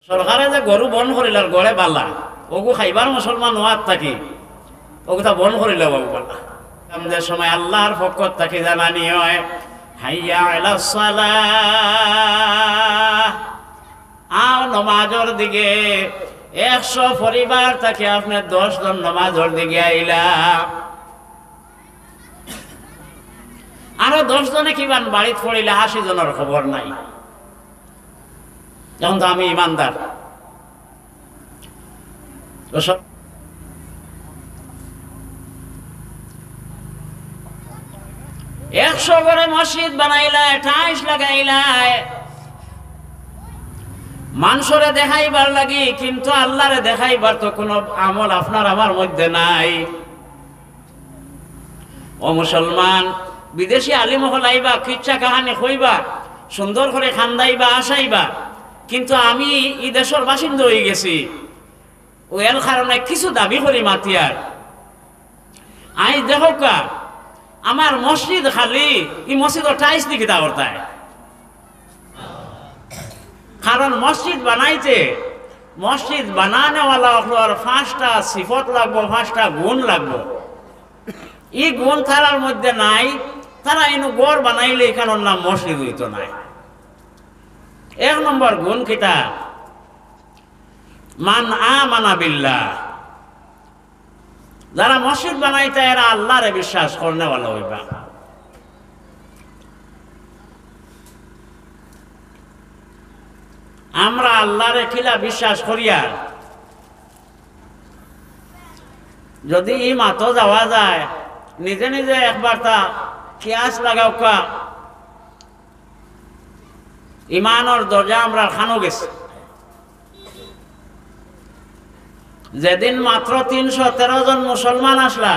সরকারে যে গরু বন করিল আর গড়ে বালা ওগু খাইবার মুসলমান হওয়ার থাকি ওগুতা বন করিল বাবু বালা আমাদের সময় আল্লাহর পক্ষ থাকি জানানি হয় হাইয়া আলাস সালাহ আও নমাজের দিকে 100 পরিবার থেকে আপনি 10 জন নমাজের দিকে আইলা আরো 10 জনে কিমান বাড়িত পড়িলে 80 জনের খবর নাই। যখন তো আমি ইমানদার 100 করে মসজিদ বানাইলায়, টাইলস লাগাইলায়, মানুষরে দেখাইবার লাগি, কিন্তু আল্লাহরে দেখাইবার তো কোনো আমল আপনার আমার মধ্যে নাই। ও মুসলমান, বিদেশি আলিম হলাইবা, কিচ্ছা কাহানি কইবা, সুন্দর করে খান্দাইবা, আসাইবা, কিন্তু আমি এই দেশের বাসিন্দা হয়ে গেছি ওর কারণে কিছু দাবি করি মাতিয়ার। আই দেখো কা আমার মসজিদ খালি এই মসজিদের টাইলস দিকে তা করতায়, কারণ মসজিদ বানাইতে মসজিদ বানানেওয়ালা হলোর 5টা সিফত লাগবো, 5টা গুণ লাগবো। এই গুণ তারার মধ্যে নাই, তারা এনু গড় বানাইলে এখানোর নাম মসজিদ হইতো নাই। 1 নম্বর গুণ কিতা? মান আমানা বিল্লাহ, যারা মসজিদ বানাইতে এরা আল্লাহরে বিশ্বাস করনেওয়ালা হইবা। আমরা আল্লাহরে কিলা বিশ্বাস করিয়া যদি ই মাতো যাওয়া যায়, নিজে নিজে একবার তা কিয়াস লাগাও কা ইমানের দরজা আমরা খানো গেছি। যেদিন মাত্র 313 জন মুসলমান আসলা,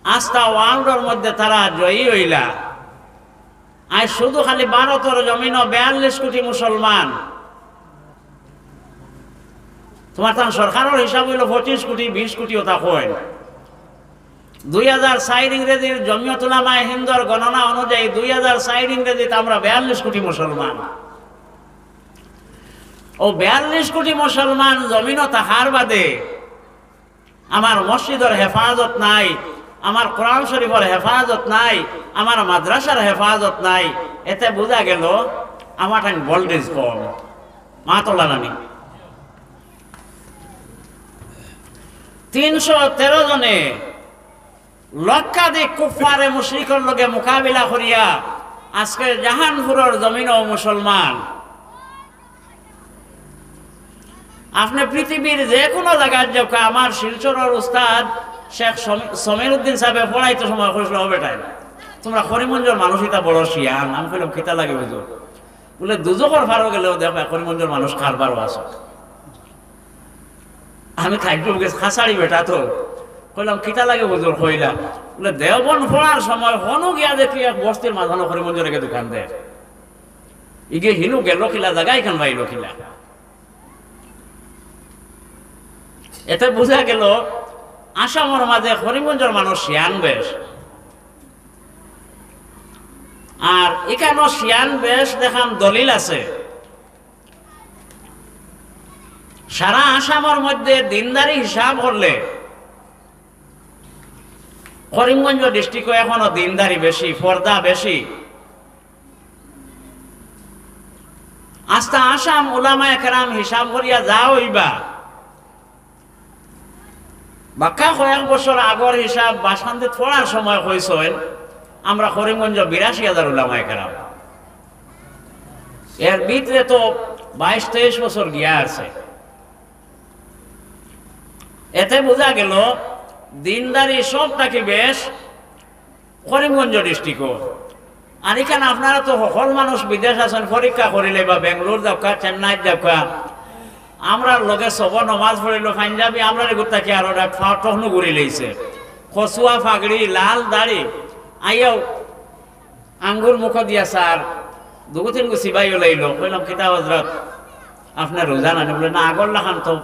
আস্থা ওয়ার্ল্ডের মধ্যে তারা জয়ী হইলা। আজ শুধু খালি ভারতের জমিন 42 কোটি মুসলমান, তোমার তার সরকারের হিসাব হইল 25 কোটি 20 কোটি ওটা কয়। 2004 ইংরেজির জমিয়ত উলামায়ে হিন্দর গণনা অনুযায়ী 2004 ইংরেজিতে আমরা 42 কোটি মুসলমান। ও 42 কোটি মুসলমান জমিনও থাকার বাদে আমার মসজিদের হেফাজত নাই, আমার কোরআন শরীফের হেফাজত নাই, আমার মাদ্রাসার হেফাজত নাই। এতে বোঝা গেল আমার ভোল্টেজ কম। মা তোলা নানি 313 জনে লক্ষাধিক কুফারে মুশরিকের লগে মোকাবিলা করিয়া আজকে জাহানপুরের জমিনও মুসলমান। আপনি পৃথিবীর যে কোনো জায়গায় যাও, আমার শিলচরের উস্তাদ শেখ সমীর উদ্দিন সাহেব পড়াইতে সময় করেছিল, হবে টাইম তোমরা করিমগঞ্জের মানুষ এটা বড় শিয়ান। আমি কইলাম খিতা লাগে হুজুর, বলে দুজকর ফারো গেলেও দেখো করিমগঞ্জের মানুষ খারবারও আছে। আমি খাইতে গেছি খাসাড়ি বেটা তো, কইলাম খিতা লাগে হুজুর, কইলা বলে দেওবন পড়ার সময় হনু গিয়া দেখি এক বস্তির মাঝানো করিমগঞ্জের রেখে দোকান দেয়, ইগে হিনু গেল কিলা জায়গায় খান ভাইল কিলা। এতে বোঝা গেল আসামের মাঝে করিমগঞ্জের মানুষ শিয়ান বেশ। আর এখানেও শিয়ান বেশ দেখান দলিল আছে। সারা আসামের মধ্যে দিনদারি হিসাব করলে করিমগঞ্জ ডিস্ট্রিক্টে এখনো দিনদারি বেশি, পর্দা বেশি। আস্তা আসাম উলামায়ে কেরাম হিসাব করিয়া যা হইবা, বাক্কা কয়েক বছর আগর হিসাব বাসান্তে পড়ার সময় হয়েছেন আমরা করিমগঞ্জ 82,000 উলামায়ে কেরাম। এর ভিতরে তো 22-23 বছর গিয়া আছে। এতে বোঝা গেল দিনদারি সবটাকে বেশ করিমগঞ্জ ডিস্ট্রিক্ট। আর এখানে আপনারা তো সকল মানুষ বিদেশ আছেন, পরীক্ষা করিলে বা বেঙ্গলোর যাওকা, চেন্নাই যাওকা, আমরা লগে সব নমাজ পড়িল পাঞ্জাবি, আমরা গোটাকে আরো টহনু ঘুরি লইছে, কচুয়া ফাগড়ি, লাল দাড়ি, আইয়াও আঙ্গুর মুখ দিয়া স্যার 2-3 গো সিবাইও লাইল। কইলাম কিতা হজরত আপনার রোজা না? বলে না, আগর লাখান তো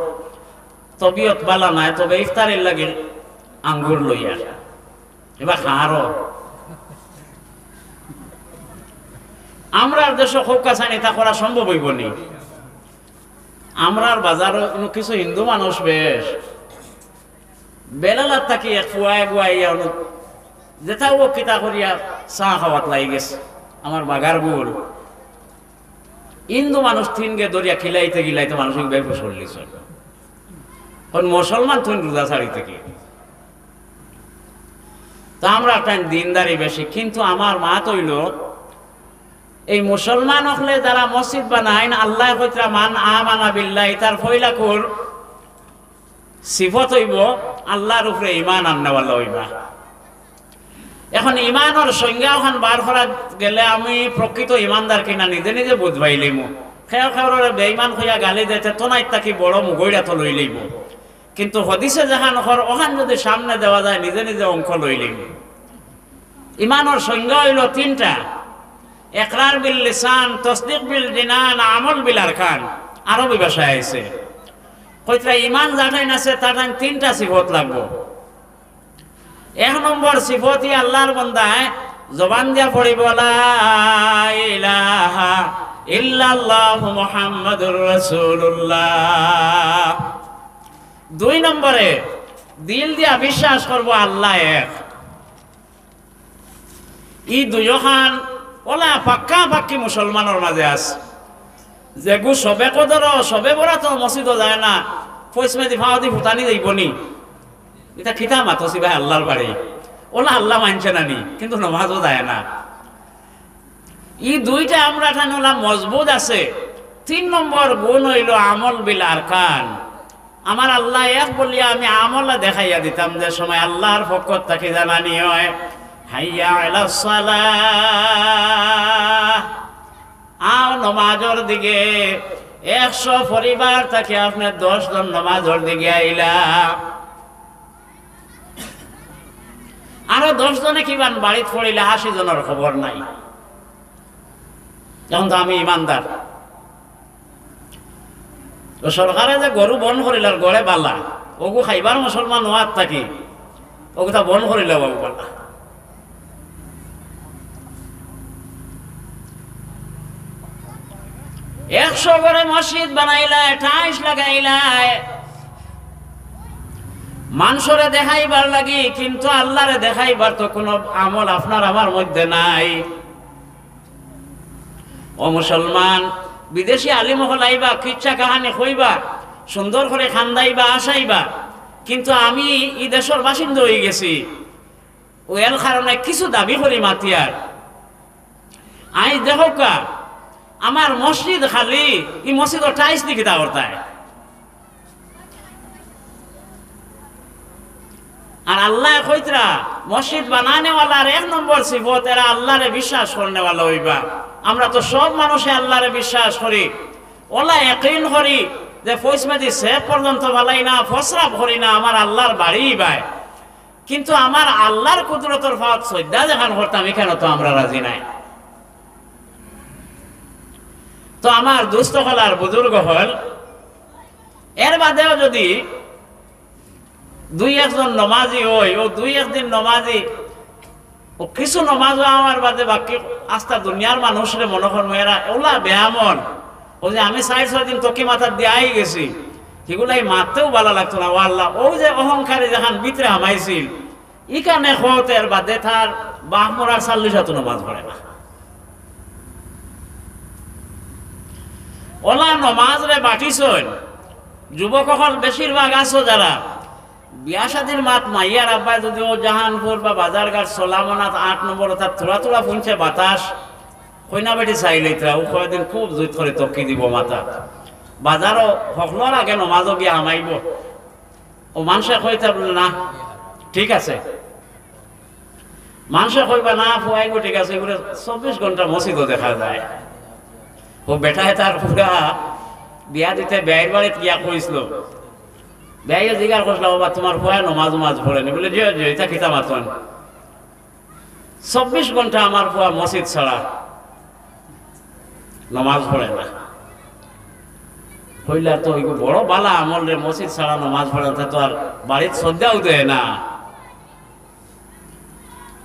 তবিয়ত বালা নাই, তবে ইফতারের লাগে আঙ্গুর লইয়া এবার খাঁড়ো। আমরা দেশ হোক কাছানি তা করা সম্ভব হইব নি। আমরার বাজার কিছু হিন্দু মানুষ বেশ বেলালার থাকি এক ফুয়ায় গুয়াইয়া যেটাও কিতা করিয়া চা খাওয়াত লাগি গেছে আমার বাগার গুল হিন্দু মানুষ তিনকে দরিয়া খিলাইতে গিলাইতে মানুষকে বেফুস করলিস মুসলমান তুই রোজা ছাড়িতে কি তা আমরা একটা দিনদারি বেশি কিন্তু আমার মা তৈল এই মুসলমান হলে যারা মসজিদ বানাইন আল্লাহ কইতরা মান আমানা বিল্লাহি তার ফয়লা কর সিফত হইব আল্লাহর উপরে ঈমান আননেওয়ালা হইবা এখন ঈমানের সংজ্ঞা ওখান বার করা গেলে আমি প্রকৃত ঈমানদার কিনা নিজে নিজে বুঝবাই লইব খেয়া খেয়ারে বেঈমান হইয়া গালি দিতে তো নাই তাকে বড় মুগইরা তো লই লইব কিন্তু হদিসে যেখান ওখান যদি সামনে দেওয়া যায় নিজে নিজে অঙ্ক লই লইব ঈমানের সংজ্ঞা হইল তিনটা ইকরার বিল লিসান তাসদীক বিল জিনান আমল বিল আরকান আরবি ভাষায় আছে কইতরা ঈমান যাটাই আছে তার তিনটা সিফত লাগবে এক নম্বর সিফতই আল্লাহর বান্দায় জবান দিয়া পড়িব লা ইলাহা ইল্লাল্লাহু মুহাম্মাদুর রাসূলুল্লাহ দুই নম্বরে দিল দিয়া বিশ্বাস করব আল্লাহ এক ই দুইখান ওলা পাক্কা পাক্কি মুসলমানের মাঝে আছে যেগু সবে কদর সবে বড়া তো মসজিদ যায় না ফৈসমেদি ফাওয়াদি ভুটানি যাইবনি এটা খিতা মাতসি ভাই আল্লাহর বাড়ি ওলা আল্লাহ মানছে নানি কিন্তু নমাজও যায় না ই দুইটা আমরা ঠান ওলা মজবুত আছে তিন নম্বর গুণ হইল আমল বিল আরকান আমার আল্লাহ এক বলিয়া আমি আমলা দেখাইয়া দিতাম যে সময় আল্লাহর পক্ষ থেকে জানানি হয় হাইয়া আলাস সালাহ আও নমাজের দিকে 100 পরিবার থেকে আপনি 10 জন নমাজের দিকে আইলা আরো 10 জনে কিবান বাড়িত পড়িলে 80 জনের খবর নাই যখন তো আমি ইমানদার তো সরকারে যে গরু বন করিলার গড়ে বালা ওগু খাইবার মুসলমান হওয়ার থাকি ওগু তা বন করিলে বাবু বালা 100 করে মসজিদ বানাইলায় টাইলস লাগাইলায় মানুষরে দেখাইবার লাগি কিন্তু আল্লাহরে দেখাইবার তো কোনো আমল আপনার আমার মধ্যে নাই ও মুসলমান বিদেশি আলিম হলাইবা কিচ্ছা কাহানি কইবা সুন্দর করে খান্দাইবা আসাইবা কিন্তু আমি এই দেশের বাসিন্দা হয়ে গেছি ও এর কারণে কিছু দাবি করি মাতিয়ার আই দেখোকা আমার মসজিদ খালি এই মসজিদ টাইস দিকে তা করতায় আর আল্লাহ কইতরা মসজিদ বানানে ওয়ালার এক নম্বর সিফত এরা আল্লাহরে বিশ্বাস করনে ওয়ালা হইবা আমরা তো সব মানুষে আল্লাহরে বিশ্বাস করি ওলা ইয়াকিন করি যে ফৈসমেদি সে পর্যন্ত ভালাই না ফসরাব করি না আমার আল্লাহর বাড়ি বাই কিন্তু আমার আল্লাহর কুদরতের ফাত সজ্জা যেখান করতাম এখানে তো আমরা রাজি নাই তো আমার দুস্থ হলার বুজুর্গ হল এর বাদেও যদি দুই একজন নমাজি হই ও দুই একদিন নমাজি ও কিছু নমাজও আমার বাদে বাকি আস্থা দুনিয়ার মানুষরে মনে কর মেয়েরা ওলা বেয়ামন ও যে আমি 4-6 দিন তোকে মাথা দিয়াই গেছি সেগুলাই মারতেও ভালো লাগতো না ও আল্লাহ ও যে অহংকারী যখন ভিতরে হামাইছিল ইকানে খতের বাদে তার বাহমরার 40 নমাজ পড়ে না ওলা নমাজ রে বাটিছন যুবক হল বেশিরভাগ আছো যারা বিয়া শাদির মাত মাইয়ার আব্বাই যদি ও জাহানপুর বা বাজারঘাট সোলামনাথ 8 নম্বর তার থোড়া থোড়া ফুনছে বাতাস কইনা বেটি চাইলেইতরা ও কয়দিন খুব জুত করে তকি দিব মাথা বাজারও হকলর আগে নমাজও গিয়ে হামাইব ও মানুষে কইতে বলে না ঠিক আছে মানুষে কইবা না ফুয়াইব ঠিক আছে এগুলো 24 ঘন্টা মসজিদও দেখা যায় ও বেটায় তার পুরা বিয়া দিতে ব্যয়ের বাড়িতে গিয়া কইছিল ব্যয়ে জিজ্ঞাসা করছিল বাবা তোমার ফুয়া নমাজ মাজ পড়েনি বলে যে এটা খিতা মাতন 24 ঘন্টা আমার ফুয়া মসজিদ ছাড়া নমাজ পড়ে না হইলে তো ওই বড় বালা আমল রে মসজিদ ছাড়া নমাজ পড়ে না তো আর বাড়িতে শ্রদ্ধাও দেয় না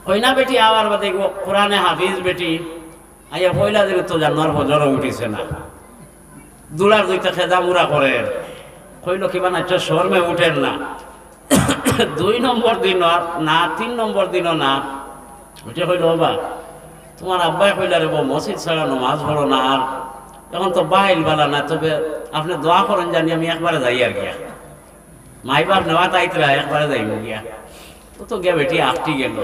কইনা বেটি আবার বাদে কোরআনে হাফিজ বেটি আইয়া পয়লা দিন তো জানোয়ার ফজরও উঠিছে না দুলার দুইটা খেদা মুড়া করেন কইল কি বানাচ্ছ শর্মে উঠেন না 2 নম্বর দিন না 3 নম্বর দিনও না উঠে কইল বাবা তোমার আব্বাই কইলা রে মসজিদ ছাড়া নামাজ পড়ো না আর এখন তো বাইল বালা না তবে আপনি দোয়া করেন জানি আমি একবারে যাই আর গিয়া মাইবার নেওয়া তাইতরা একবারে যাইব গিয়া তো গিয়া বেটি আটটি গেল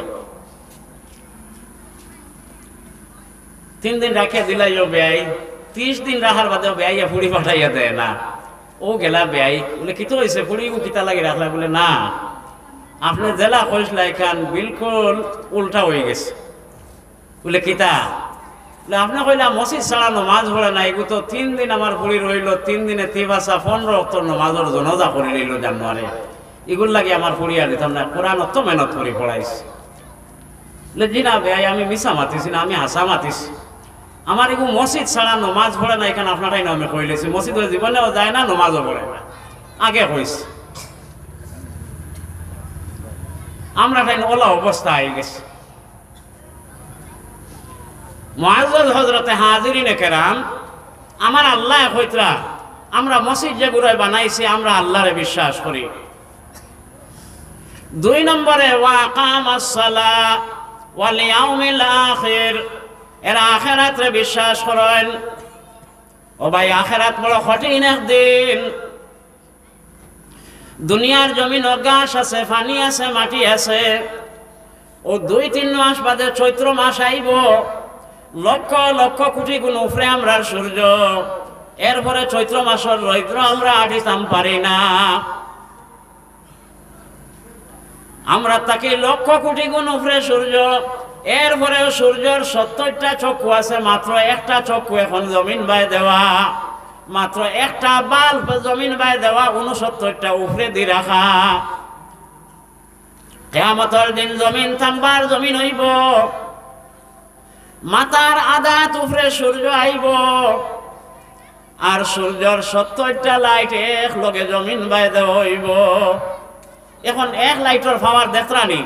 3 দিন রাখিয়া দিলাই ও বেয়াই 30 দিন রাখার বাদে বেয়াইয়া ফুড়ি পাঠাইয়া দেয় না ও গেলা বেয়াই বলে কি তো হয়েছে ফুড়ি কিতা লাগে রাখলা বলে না আপনি জেলা কইসলা এখান বিলকুল উল্টা হয়ে গেছে বলে কিতা বলে আপনি কইলা মসজিদ ছাড়া নমাজ পড়ে না এগু তো 3 দিন আমার ফুড়ি রইল 3 দিনে 15 অক্টর নমাজের জনজা করে রইল জানুয়ারি এগুলো লাগে আমার ফুড়ি আর দিতাম না কোরআন অত মেহনত করে পড়াইছে বলে জি না বেয়াই আমি মিশা মাতিছি না আমি হাসা মাতিছি আমার এগু মসজিদ ছাড়া নমাজ পড়ে না এখানে আপনারাই নামে কইলেছি মসজিদ জীবনেও যায় না নমাজও পড়ে না আগে কইছি আমরা তাই ওলা অবস্থা হয়ে গেছে মুআজ্জাজ হযরতে হাজিরিনে কেরাম আমার আল্লাহ কইতরা আমরা মসজিদ যেগুলো বানাইছি আমরা আল্লাহরে বিশ্বাস করি 2 নম্বরে ওয়া আকামাস সালাহ ওয়াল ইয়াউমিল আখির এরা আখিরাতে বিশ্বাস করেন ও ভাই আখিরাত বড় কঠিন একদিন দুনিয়ার জমিন ঘাস আছে পানি আছে মাটি আছে ও 2-3 মাস বাদে চৈত্র মাস আইব লক্ষ লক্ষ কোটি গুণ উপরে আমরা সূর্য এরপরে চৈত্র মাসের রৌদ্র আমরা আটিতাম পারি না আমরা তাকে লক্ষ কোটি গুণ উপরে সূর্য এরপরেও সূর্যের 70টা চক্ষু আছে মাত্র একটা চক্ষু এখন জমিন বাই দেওয়া মাত্র একটা বাল্ব জমিন বাই দেওয়া 69টা উপরে দি রাখা কিয়ামতের দিন জমিন থামবার জমিন হইব মাথার আধাত উপরে সূর্য আইব আর সূর্যের 70টা লাইট এক লগে জমিন বাই দেওয়া হইব এখন এক লাইটের পাওয়ার দেখরানি